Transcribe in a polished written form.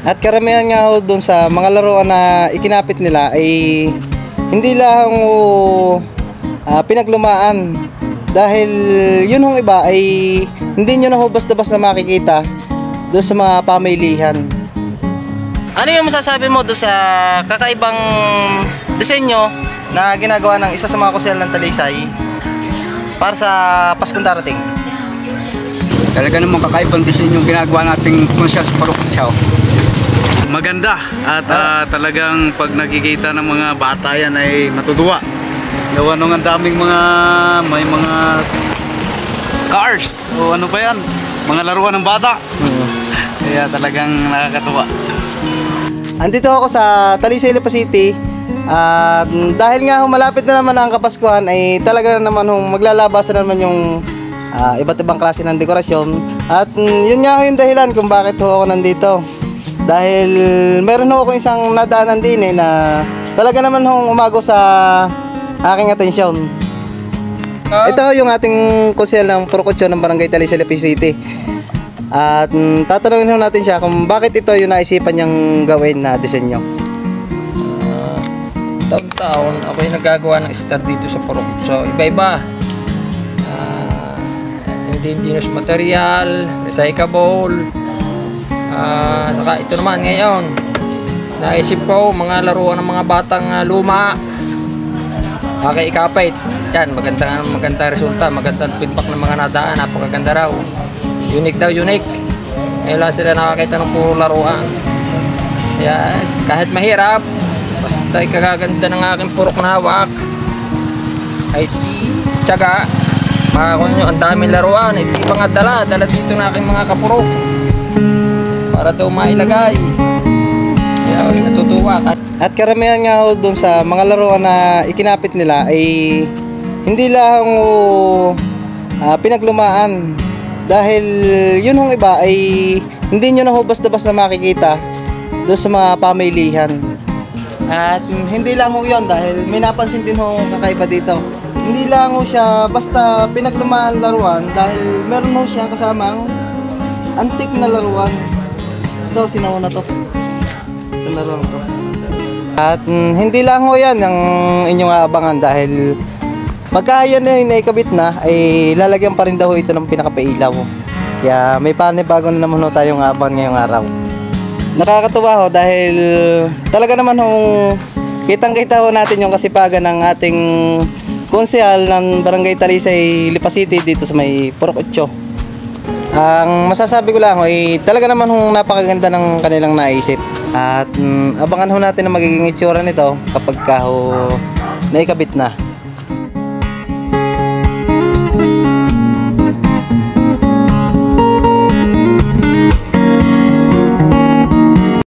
At karamihan nga ho doon sa mga laruan na ikinapit nila ay hindi lang pinaglumaan. Dahil yun hong iba ay hindi nyo na ho basta-basta makikita doon sa mga pamilihan. Ano yung masasabi mo doon sa kakaibang disenyo na ginagawa ng isa sa mga kusel ng Talisay para sa Paskong darating? Talaga namang kakaibang disenyo yung ginagawa nating konsyal sa Parokotsaw. Maganda at talagang pag nakikita ng mga bata yan ay matutuwa. Gawa nung ang daming may mga cars o ano pa yan, mga laruan ng bata. Kaya talagang nakakatuwa. Andito ako sa Talisay, Lipa City. Dahil nga malapit na naman ang Kapaskuhan ay talaga naman maglalabasan naman yung iba't ibang klase ng dekorasyon. At yun nga yung dahilan kung bakit ako nandito. Dahil meron ako isang nadaanan din na talaga naman umago sa aking atensyon. Ito yung ating kusel ng Parokotsaw ng Barangay Talisay, Lipa City. At tatanungin natin siya kung bakit ito yung naisipan niyang gawin na disenyo. Taon-taon ako yung nagagawa ng star dito sa Parokotsaw. Iba-iba. Indigenous material, recyclable. Saka ito naman ngayon. Naisip ko mga laruan ng mga batang luma. Ikapit. Yan, maganda resulta, magandang feedback ng mga nadaan, napakaganda raw. Unique daw, unique. Ngayon lang sila nakakita ng puro laruan. Kaya kahit mahirap, basta ikagaganda ng aking purok na hawak, ay tiyaga. Makakon nyo, ang daming laruan, hindi mga dala dito na aking mga kapurok. Para daw mailagay. Kaya ako natutuwa. At karamihan nga ho doon sa mga laruan na ikinapit nila ay hindi lang pinaglumaan. Dahil yun hong iba ay hindi nyo na ho basta-basta makikita doon sa mga pamilihan. At hindi lang ho yun dahil may napansin din ho kakaiba dito. Hindi lang ho siya basta pinaglumaan laruan dahil meron ho siya kasamang antik na laruan. Ito, sinauna to. Ito laruan to. At hindi lang ho yan ang inyong aabangan dahil pagka yan na naikabit na ay lalagyan pa rin daw ito ng pinakapailaw. Kaya may panibago na naman ho tayong abang ngayong araw. Nakakatuwa ho dahil talaga naman kitang-kita ho natin yung kasipagan ng ating konsehal ng Barangay Talisay, Lipa City dito sa may Parokotsaw. Ang masasabi ko lang ay talaga naman napakaganda ng kanilang naisip. At abangan ho natin ang magiging itsura nito kapag naikabit na.